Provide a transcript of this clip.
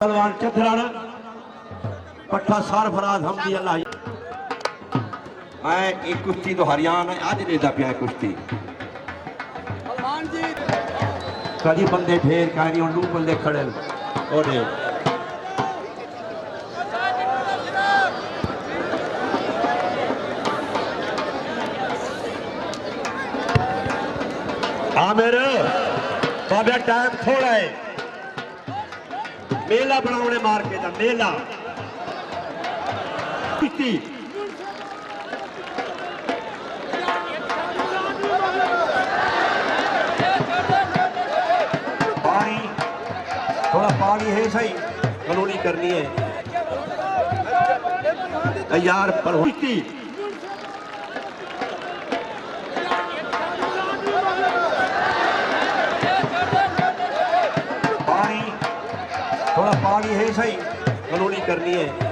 पहलवान चतरण पट्ठा सरफराज हमदी अल्लाह मैं एक कुश्ती तो हरियाणा अज देता पिया कुश्ती कभी बंदे ठेर कहीं लू बंदे खड़े ओडे आमिर बाबा टाइम थोड़ा है मेला बनाने मार के था मेला पानी थोड़ा पानी है सही कलोनी करनी है यार पर हुई पानी थोड़ा पानी है सही कलोनी करनी है